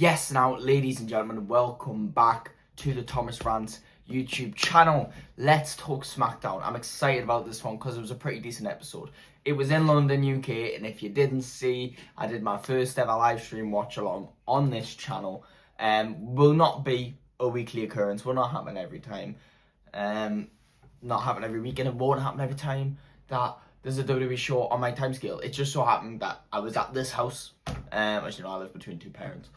Yes, now, ladies and gentlemen, welcome back to the Thomas Rants YouTube channel. Let's talk SmackDown. I'm excited about this one because it was a pretty decent episode. It was in London, UK, and if you didn't see, I did my first ever live stream watch along on this channel. Will not be a weekly occurrence. Will not happen every time. Not happen every week, and it won't happen every time that there's a WWE show on my timescale. It just so happened that I was at this house. As you know, I live between two parents.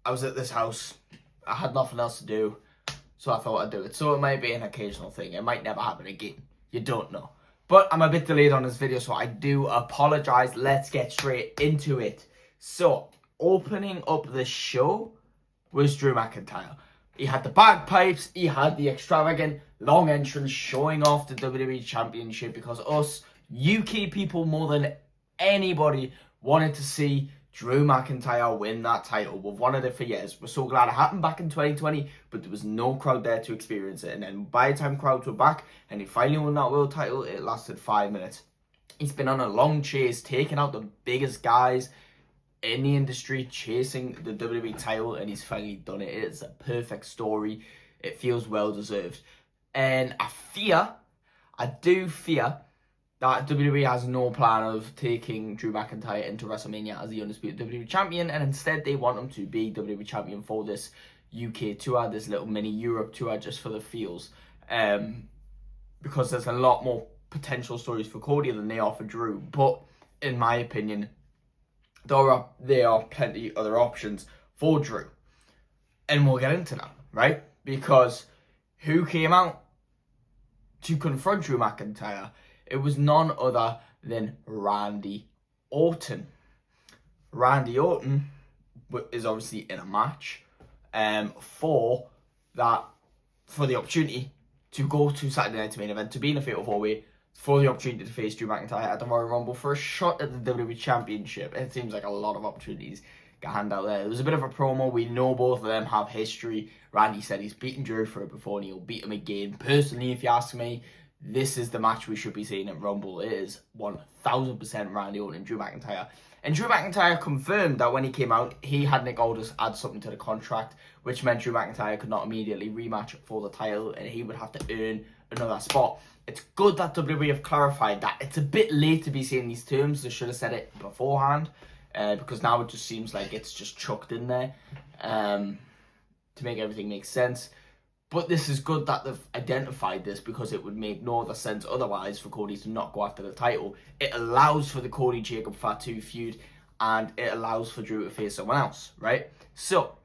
I was at this house, I had nothing else to do, so I thought I'd do it. So it might be an occasional thing, it might never happen again, you don't know. But I'm a bit delayed on this video, so I do apologise. Let's get straight into it. So, opening up the show was Drew McIntyre. He had the bagpipes, he had the extravagant long entrance showing off the WWE Championship because us UK people more than anybody wanted to see Drew McIntyre win that title. We've wanted it for years. We're so glad it happened back in 2020, but there was no crowd there to experience it. And then by the time crowds were back and he finally won that world title, it lasted 5 minutes. He's been on a long chase, taking out the biggest guys in the industry, chasing the WWE title, and he's finally done it. It's a perfect story. It feels well deserved. And I do fear that WWE has no plan of taking Drew McIntyre into WrestleMania as the undisputed WWE champion, and instead they want him to be WWE champion for this UK tour, this little mini Europe tour just for the feels. Because there's a lot more potential stories for Cody than they are for Drew. But in my opinion, there are plenty other options for Drew. And we'll get into that, right? Because who came out to confront Drew McIntyre? It was none other than Randy Orton. Randy Orton is obviously in a match for the opportunity to go to Saturday Night's Main Event, to be in a Fatal 4-Way, for the opportunity to face Drew McIntyre at the Royal Rumble for a shot at the WWE Championship. It seems like a lot of opportunities got handed out there. There was a bit of a promo. We know both of them have history. Randy said he's beaten Drew for it before and he'll beat him again. Personally, if you ask me, this is the match we should be seeing at Rumble. It is 1000% Randy Orton and Drew McIntyre. And Drew McIntyre confirmed that when he came out, he had Nicholls add something to the contract, which meant Drew McIntyre could not immediately rematch for the title and he would have to earn another spot. It's good that WWE have clarified that. It's a bit late to be saying these terms. They should have said it beforehand, because now it just seems like it's just chucked in there to make everything make sense. But this is good that they've identified this, because it would make no other sense otherwise for Cody to not go after the title. It allows for the Cody Jacob Fatu feud, and it allows for Drew to face someone else, right? So,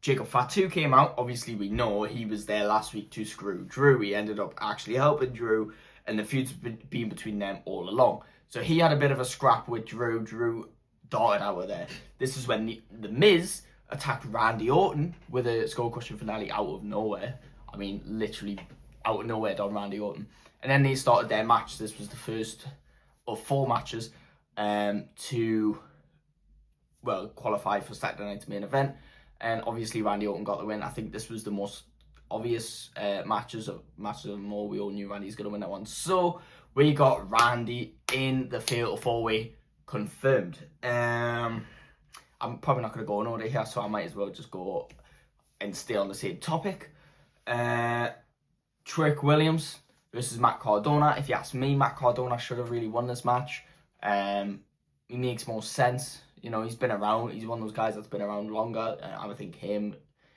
Jacob Fatu came out. Obviously, we know he was there last week to screw Drew. He ended up actually helping Drew, and the feud's been between them all along. So he had a bit of a scrap with Drew. Drew darted out of there. This is when the Miz attacked Randy Orton with a skull-crushing finale out of nowhere. I mean, literally out of nowhere done Randy Orton. And then they started their match. This was the first of 4 matches to qualify for Saturday Night's Main Event. And obviously Randy Orton got the win. I think this was the most obvious matches of them all. We all knew Randy's going to win that one. So we got Randy in the Fatal 4-Way confirmed. I'm probably not going to go in order here, so I might as well just go and stay on the same topic. Trick Williams versus Matt Cardona. If you ask me, Matt Cardona should have really won this match. He makes more sense. You know, he's been around. He's one of those guys that's been around longer. I would think him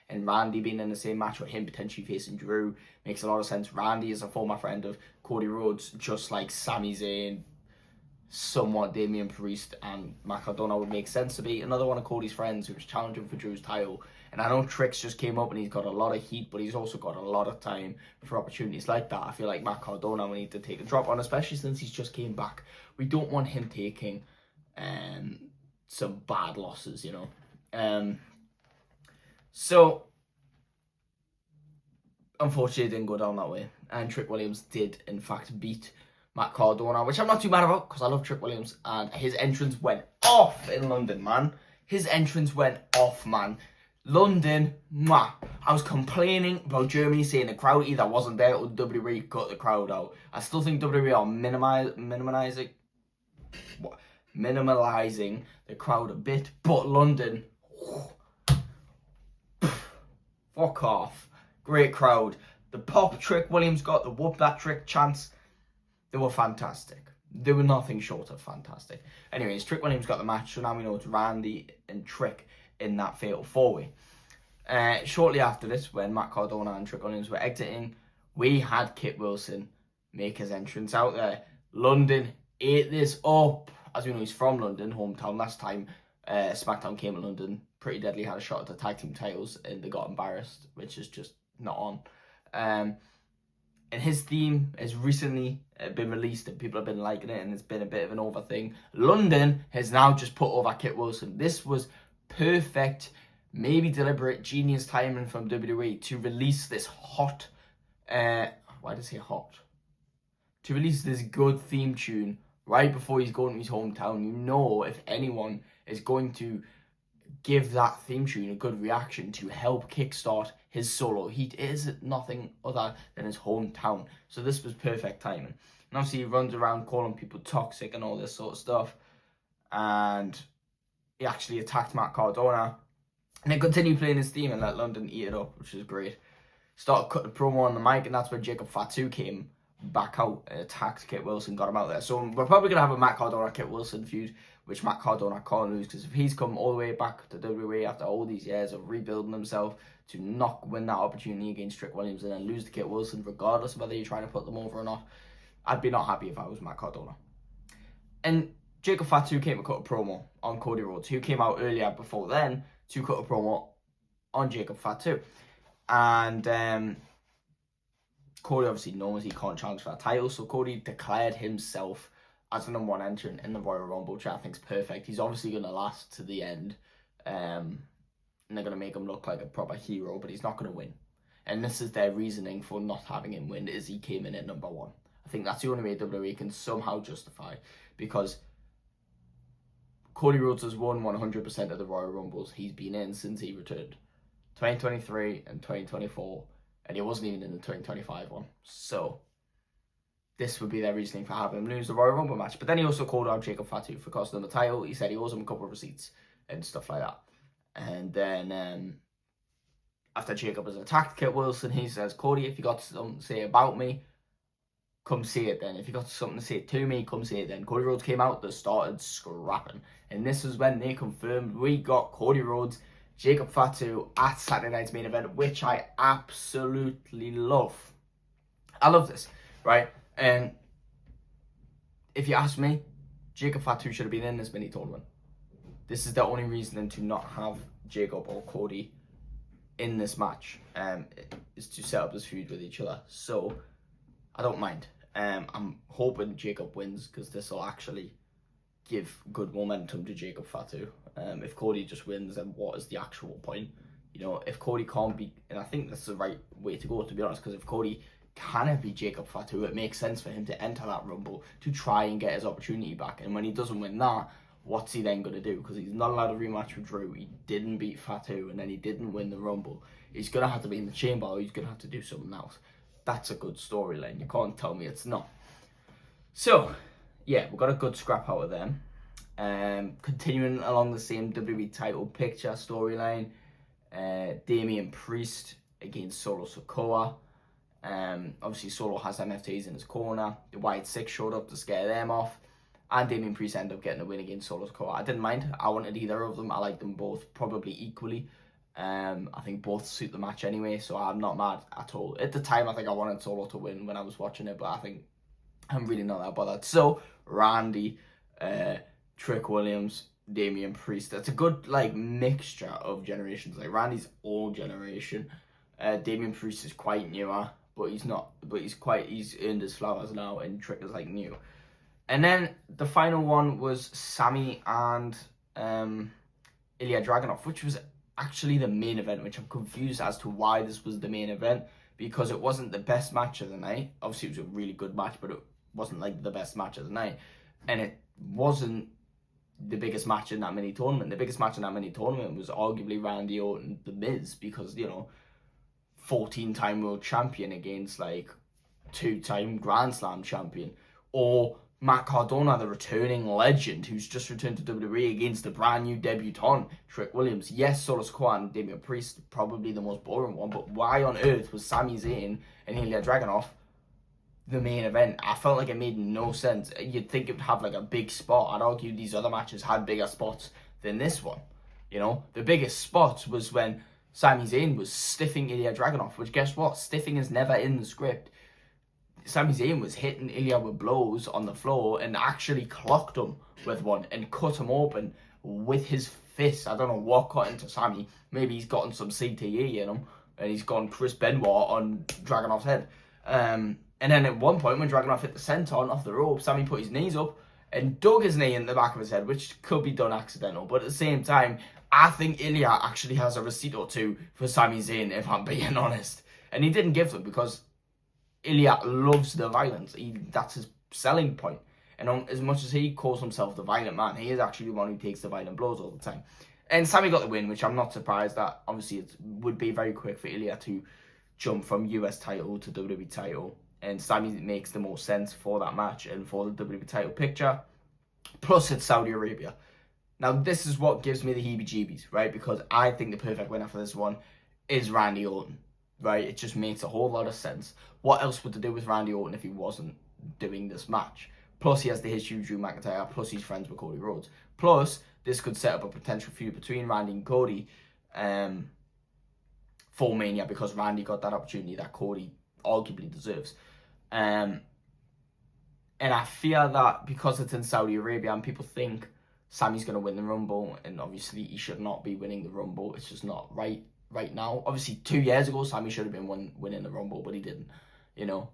and Randy being in the same match, or him potentially facing Drew, makes a lot of sense. Randy is a former friend of Cody Rhodes, just like Sami Zayn, somewhat Damian Priest, and Matt Cardona would make sense to be another one of Cody's friends who was challenging for Drew's title. And I know Trick's just came up and he's got a lot of heat, but he's also got a lot of time for opportunities like that. I feel like Matt Cardona will need to take a drop on, especially since he's just came back. We don't want him taking some bad losses, you know. So unfortunately, it didn't go down that way, and Trick Williams did in fact beat Matt Cardona, which I'm not too mad about because I love Trick Williams, and his entrance went off in London, man. His entrance went off, man. London, mwah. I was complaining about Germany saying the crowd either wasn't there or WWE cut the crowd out. I still think WWE are minimizing. minimalising the crowd a bit. But London, fuck off. Great crowd. The pop Trick Williams got, the whoop that trick chants, they were fantastic. They were nothing short of fantastic. Anyways, Trick Williams got the match, so now we know it's Randy and Trick in that fatal four-way. Shortly after this, when Matt Cardona and Trick Williams were exiting, we had Kit Wilson make his entrance out there. London ate this up. As we know, he's from London, hometown. Last time SmackDown came to London, Pretty Deadly had a shot at the tag team titles and they got embarrassed, which is just not on. And his theme has recently been released and people have been liking it, and it's been a bit of an over thing. London has now just put over Kit Wilson. This was perfect, maybe deliberate, genius timing from WWE to release this hot, why did I say hot? To release this good theme tune right before he's going to his hometown. You know, if anyone is going to give that theme tune a good reaction to help kickstart his solo heat, is nothing other than his hometown. So this was perfect timing. And obviously he runs around calling people toxic and all this sort of stuff. And he actually attacked Matt Cardona. And then continued playing his theme and let London eat it up, which is great. Started cutting a promo on the mic, and that's where Jacob Fatu came back out and attacked Kit Wilson, got him out there. So we're probably going to have a Matt Cardona-Kit Wilson feud, which Matt Cardona can't lose, because if he's come all the way back to WWE after all these years of rebuilding himself to not win that opportunity against Trick Williams and then lose to Kit Wilson, regardless of whether you're trying to put them over or not, I'd be not happy if I was Matt Cardona. And Jacob Fatu came to cut a promo on Cody Rhodes, who came out earlier before then to cut a promo on Jacob Fatu. And Cody obviously knows he can't challenge for that title, so Cody declared himself as the number one entrant in the Royal Rumble, which I think is perfect. He's obviously going to last to the end, and they're going to make him look like a proper hero, but he's not going to win. And this is their reasoning for not having him win, is he came in at number one. I think that's the only way WWE can somehow justify, because Cody Rhodes has won 100% of the Royal Rumbles he's been in since he returned. 2023 and 2024. And he wasn't even in the 2025 one. So this would be their reasoning for having him lose the Royal Rumble match. But then he also called out Jacob Fatu for costing him the title. He said he owes him a couple of receipts and stuff like that. And then after Jacob has attacked Kit Wilson, he says, Cody, if you got something to say about me, come say it then. If you got something to say to me, come say it then. Cody Rhodes came out, they started scrapping. And this is when they confirmed we got Cody Rhodes, Jacob Fatu at Saturday night's main event, which I absolutely love. I love this, right? And if you ask me, Jacob Fatu should have been in this mini tournament. This is the only reason to not have Jacob or Cody in this match, is to set up this feud with each other. So I don't mind. I'm hoping Jacob wins, because this will actually give good momentum to Jacob Fatu. If Cody just wins, then what is the actual point? You know, if Cody can't beat, and I think that's the right way to go, to be honest, because if Cody cannot beat Jacob Fatu, it makes sense for him to enter that Rumble to try and get his opportunity back. And when he doesn't win that, what's he then going to do? Because he's not allowed a rematch with Drew. He didn't beat Fatu, and then he didn't win the Rumble. He's going to have to be in the chamber, or he's going to have to do something else. That's a good storyline. You can't tell me it's not. So, yeah, we got a good scrap out of them. Continuing along the same WWE title picture storyline, Damian Priest against Solo Sikoa. Obviously Solo has MFTs in his corner. The White Six showed up to scare them off, and Damian Priest ended up getting a win against Solo Sikoa. I didn't mind. I wanted either of them. I like them both probably equally. I think both suit the match anyway, so I'm not mad at all. At the time, I think I wanted Solo to win when I was watching it, but I think I'm really not that bothered. So Randy, Trick Williams, Damian Priest. That's a good mixture of generations. Like Randy's old generation, Damian Priest is quite newer, but he's not. But he's earned his flowers now, and Trick is new. And then the final one was Sammy and Ilya Dragunov, which was actually the main event, which I'm confused as to why this was the main event, because it wasn't the best match of the night. Obviously, it was a really good match, but it wasn't the best match of the night, and it wasn't the biggest match in that mini tournament. The biggest match in that mini tournament was arguably Randy Orton, The Miz, because 14-time world champion against 2-time Grand Slam champion, or Matt Cardona, the returning legend who's just returned to WWE against the brand new debutant, Trick Williams. Yes, Solo Sikoa and Damian Priest, probably the most boring one, but why on earth was Sami Zayn and Ilya Dragunov the main event? I felt like it made no sense. You'd think it would have like a big spot. I'd argue these other matches had bigger spots than this one. You know, the biggest spot was when Sami Zayn was stiffing Ilya Dragunov, which guess what? Stiffing is never in the script. Sami Zayn was hitting Ilya with blows on the floor and actually clocked him with one and cut him open with his fist. I don't know what got into Sami. Maybe he's gotten some CTE in him and he's gone Chris Benoit on Dragunov's head. And then at one point when Dragunov hit the senton off the rope, Sami put his knees up and dug his knee in the back of his head, which could be done accidental. But at the same time, I think Ilya actually has a receipt or two for Sami Zayn, if I'm being honest. And he didn't give them because Ilya loves the violence. That's his selling point. And as much as he calls himself the violent man, he is actually the one who takes the violent blows all the time. And Sami got the win, which I'm not surprised at. Obviously, it would be very quick for Ilya to jump from US title to WWE title. And Sami makes the most sense for that match and for the WWE title picture. Plus, it's Saudi Arabia. Now, this is what gives me the heebie-jeebies, right? Because I think the perfect winner for this one is Randy Orton. Right, it just makes a whole lot of sense. What else would to do with Randy Orton if he wasn't doing this match? Plus, he has the history of Drew McIntyre. Plus, he's friends with Cody Rhodes. Plus, this could set up a potential feud between Randy and Cody for Mania because Randy got that opportunity that Cody arguably deserves. And I fear that because it's in Saudi Arabia and people think Sami's going to win the Rumble, and obviously he should not be winning the Rumble. It's just not right now. Obviously, 2 years ago, Sami should have been winning the Rumble, but he didn't, you know.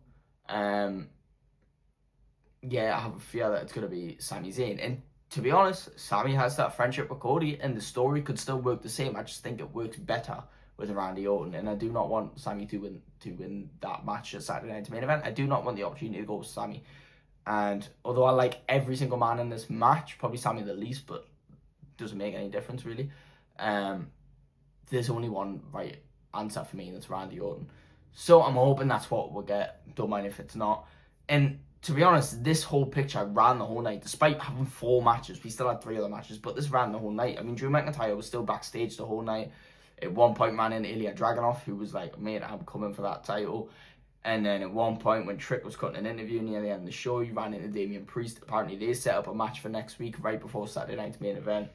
Yeah, I have a fear that it's going to be Sami Zayn. And to be honest, Sami has that friendship with Cody, and the story could still work the same. I just think it works better with Randy Orton, and I do not want Sami to win that match at Saturday Night's Main Event. I do not want the opportunity to go with Sami. And although I like every single man in this match, probably Sami the least, but doesn't make any difference really. There's only one right answer for me, and it's Randy Orton. So I'm hoping that's what we'll get. Don't mind if it's not. And to be honest, this whole picture ran the whole night. Despite having 4 matches, we still had 3 other matches, but this ran the whole night. I mean, Drew McIntyre was still backstage the whole night. At one point, ran in Ilya Dragunov, who was like, mate, I'm coming for that title. And then at one point, when Trick was cutting an interview near the end of the show, he ran into Damian Priest. Apparently, they set up a match for next week, right before Saturday Night's Main Event.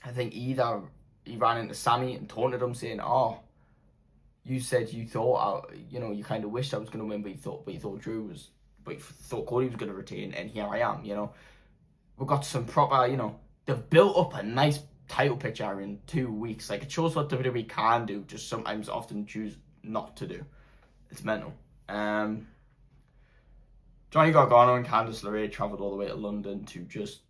I think either he ran into Sami and taunted him, saying, "Oh, you said you thought, you kind of wished I was going to win, but you thought Cody was going to retain, and here I am." You know, we've got some proper, they've built up a nice title picture in 2 weeks. Like, it shows what WWE can do, just sometimes often choose not to do. It's mental. Johnny Gargano and Candice LeRae travelled all the way to London to just,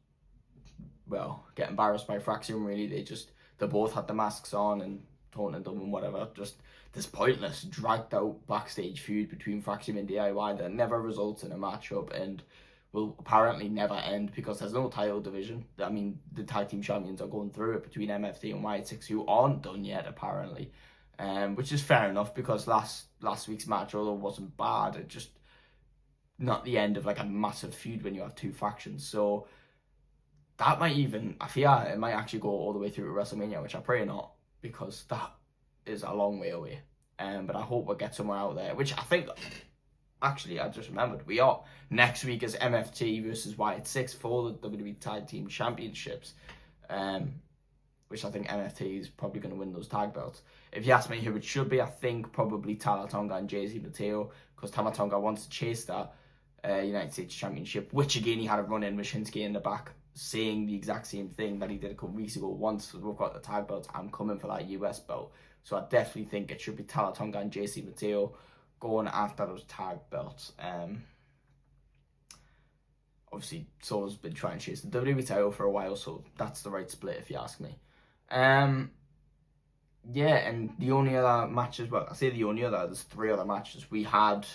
get embarrassed by Fraxium, really. They both had the masks on and taunted them and whatever. Just this pointless, dragged out backstage feud between Fraxium and DIY that never results in a matchup and will apparently never end because there's no title division. I mean, the tag team champions are going through it between MFT and Wyatt 6, who aren't done yet, apparently. Which is fair enough because last week's match, although it wasn't bad, it just not the end of like a massive feud when you have 2 factions. So that might I fear it might actually go all the way through to WrestleMania, which I pray not, because that is a long way away. But I hope we'll get somewhere out there, which I think, actually, I just remembered, we are. Next week is MFT versus Wyatt 6 for the WWE Tag Team Championships, which I think MFT is probably going to win those tag belts. If you ask me who it should be, I think probably Tama Tonga and Jay-Z Mateo, because Tama Tonga wants to chase that United States Championship, which again he had a run in with Shinsuke in the back, saying the exact same thing that he did a couple weeks ago. Once we've got the tag belts, I'm coming for that US belt. So I definitely think it should be Tama Tonga and JC Mateo going after those tag belts. Obviously, Solo's been trying to chase the WWE title for a while, so that's the right split if you ask me. Yeah, and the only other matches, there's 3 other matches. We had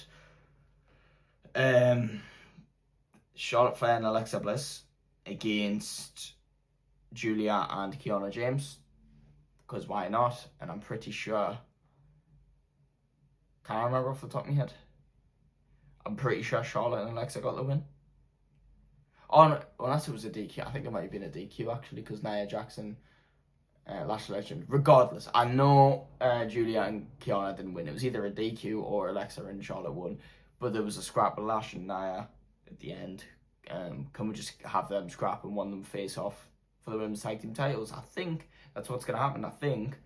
Charlotte Flair and Alexa Bliss against Julia and Kiana James, because why not? And I'm pretty sure, can't remember off the top of my head, I'm pretty sure Charlotte and Alexa got the win. Unless it was a DQ. I think it might have been a DQ actually, because Nia Jackson, Lash Legend. Regardless, I know Julia and Kiana didn't win. It was either a DQ or Alexa and Charlotte won. But there was a scrap with Lash and Nia at the end. Can we just have them scrap and one of them face off for the women's tag team titles? I think that's what's going to happen. I think,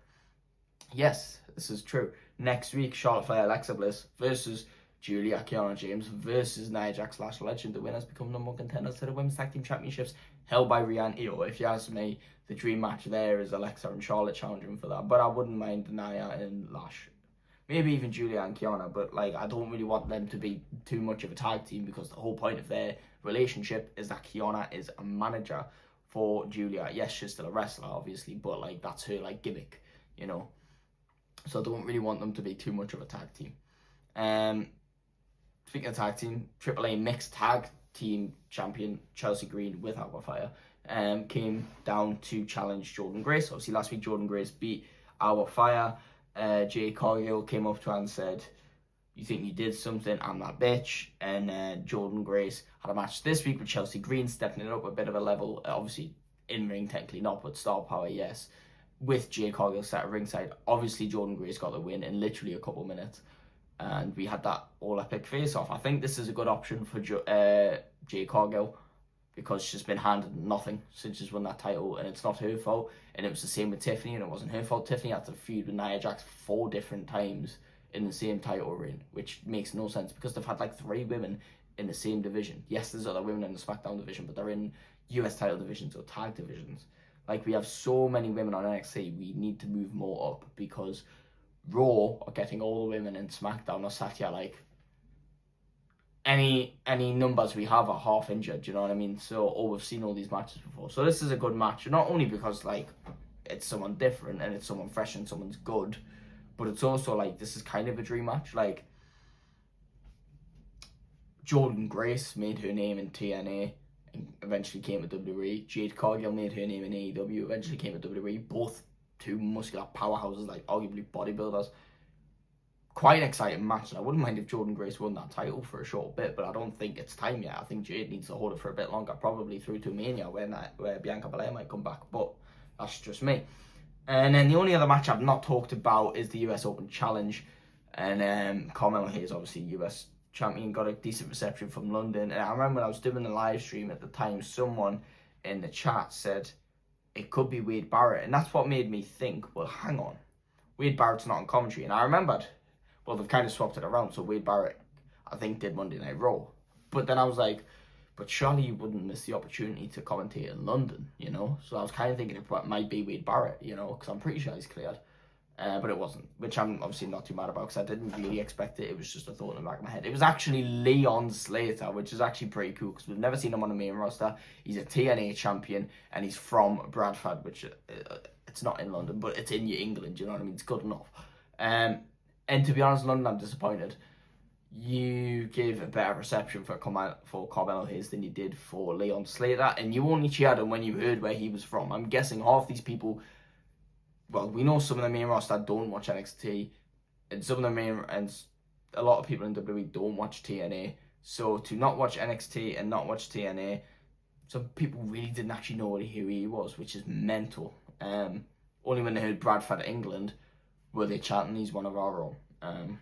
yes, this is true. Next week, Charlotte Flair, Alexa Bliss versus Julia, Kiana James versus Nia Jax, Lash Legend. The winners become number one contenders to the women's tag team championships held by Rhea and Io. If you ask me, the dream match there is Alexa and Charlotte challenging for that. But I wouldn't mind Nia and Lash. Maybe even Julia and Kiana, but like I don't really want them to be too much of a tag team, because the whole point of their relationship is that Kiana is a manager for Julia. Yes, she's still a wrestler, obviously, but like that's her like gimmick, you know. So I don't really want them to be too much of a tag team. Speaking of tag team, AAA mixed tag team champion Chelsea Green with Alba Fire came down to challenge Jordynne Grace. Obviously, last week Jordynne Grace beat Alba Fire. Jay Cargill came up to her and said, "You think you did something? I'm that bitch." And Jordynne Grace had a match this week with Chelsea Green, stepping it up a bit of a level. Obviously, in ring technically not, but star power, yes. With Jay Cargill sat at ringside, obviously Jordynne Grace got the win in literally a couple of minutes, and we had that all epic face off. I think this is a good option for Jay Cargill, because she's been handed nothing since she's won that title, and it's not her fault. And it was the same with Tiffany, and it wasn't her fault. Tiffany had to feud with Nia Jax 4 different times in the same title reign, which makes no sense, because they've had like 3 women in the same division. Yes, there's other women in the SmackDown division, but they're in US title divisions or tag divisions. Like, we have so many women on NXT, we need to move more up, because Raw are getting all the women in SmackDown are sat here like, any numbers we have are half injured, you know what I mean? So, we've seen all these matches before. So this is a good match, not only because like it's someone different and it's someone fresh and someone's good, but it's also like this is kind of a dream match. Like, Jordynne Grace made her name in TNA and eventually came to WWE. Jade Cargill made her name in AEW, eventually came to WWE. Both 2 muscular powerhouses, like arguably bodybuilders. Quite an exciting match, and I wouldn't mind if Jordynne Grace won that title for a short bit, but I don't think it's time yet. I think Jade needs to hold it for a bit longer, probably through to Mania, where Bianca Belair might come back, but that's just me. And then the only other match I've not talked about is the US Open Challenge, and Carmelo Hayes, obviously US champion, got a decent reception from London. And I remember when I was doing the live stream at the time, someone in the chat said it could be Wade Barrett, and that's what made me think, well, hang on, Wade Barrett's not on commentary. And I remembered, well, they've kind of swapped it around, so Wade Barrett, I think, did Monday Night Raw. But then I was like, but surely you wouldn't miss the opportunity to commentate in London, you know? So I was kind of thinking it might be Wade Barrett, you know, because I'm pretty sure he's cleared. But it wasn't, which I'm obviously not too mad about, because I didn't really expect it. It was just a thought in the back of my head. It was actually Leon Slater, which is actually pretty cool, because we've never seen him on the main roster. He's a TNA champion, and he's from Bradford, which it's not in London, but it's in England, you know what I mean? It's good enough. And to be honest, London, I'm disappointed. You gave a better reception for Carmelo Hayes than you did for Leon Slater, and you only cheered him when you heard where he was from. I'm guessing half these people, well, we know some of the main roster don't watch NXT, and a lot of people in WWE don't watch TNA. So to not watch NXT and not watch TNA, some people really didn't actually know who he was, which is mental. Only when they heard Bradford, England, were they chanting he's one of our own.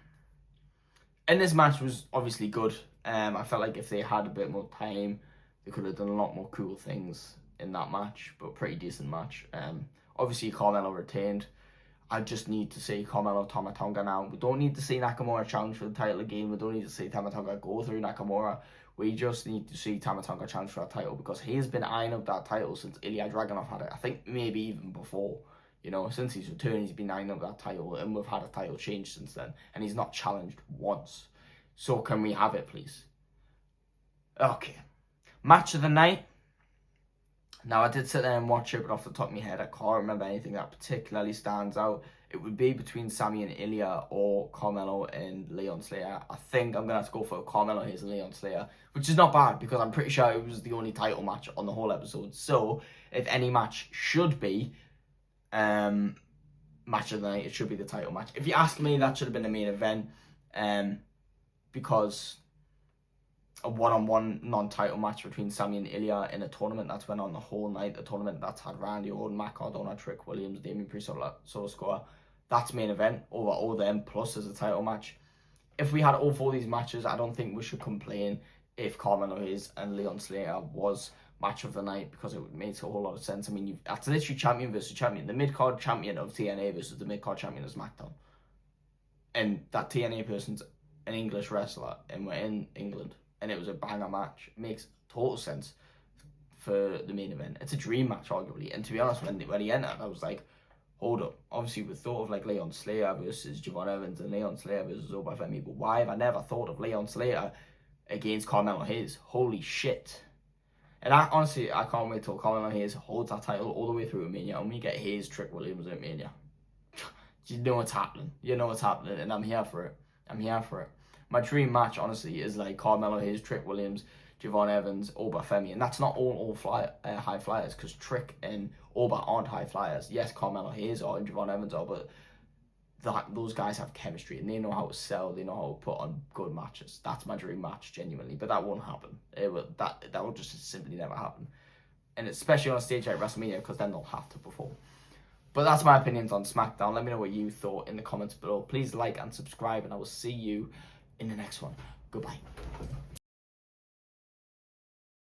And this match was obviously good. I felt like if they had a bit more time, they could have done a lot more cool things in that match, but pretty decent match. Obviously, Carmelo retained. I just need to see Carmelo Tama Tonga now. We don't need to see Nakamura challenge for the title again. We don't need to see Tama Tonga go through Nakamura. We just need to see Tama Tonga challenge for that title, because he's been eyeing up that title since Ilya Dragunov had it. I think maybe even before. You know, since he's returned, he's been eyeing up that title, and we've had a title change since then, and he's not challenged once. So can we have it, please? Okay. Match of the night. Now, I did sit there and watch it, but off the top of my head, I can't remember anything that particularly stands out. It would be between Sami and Ilya, or Carmelo and Leon Slater. I think I'm going to have to go for Carmelo Hayes and Leon Slater, which is not bad, because I'm pretty sure it was the only title match on the whole episode. So, if any match should be match of the night, it should be the title match. If you ask me, that should have been the main event, because a one-on-one non-title match between Sami and Ilya in a tournament that's went on the whole night. A tournament that's had Randy Orton, Matt Cardona, Trick Williams, Damian Priest, Solo Sikoa. That's main event over all them plus as a title match. If we had all 4 of these matches, I don't think we should complain if Carmelo Hayes and Leon Slater was match of the night, because it makes a whole lot of sense. I mean, that's literally champion versus champion. The mid-card champion of TNA versus the mid-card champion of SmackDown. And that TNA person's an English wrestler, and we're in England, and it was a banger match. It makes total sense for the main event. It's a dream match, arguably. And to be honest, when he entered, I was like, hold up. Obviously, we thought of like Leon Slater versus Javon Evans and Leon Slater versus Oba Femi, but why have I never thought of Leon Slater against Carmelo Hayes? Holy shit. And honestly, I can't wait till Carmelo Hayes holds that title all the way through Mania, and we get Hayes, Trick Williams at Mania. You know what's happening. You know what's happening, and I'm here for it. I'm here for it. My dream match, honestly, is like Carmelo Hayes, Trick Williams, Javon Evans, Oba Femi, and that's not all high flyers, because Trick and Oba aren't high flyers. Yes, Carmelo Hayes or Javon Evans are, but those guys have chemistry, and they know how to sell. They know how to put on good matches. That's my dream match, genuinely, but that won't happen. That will just simply never happen, and especially on a stage like WrestleMania, because then they'll have to perform. But that's my opinions on SmackDown. Let me know what you thought in the comments below. Please like and subscribe, and I will see you in the next one. Goodbye.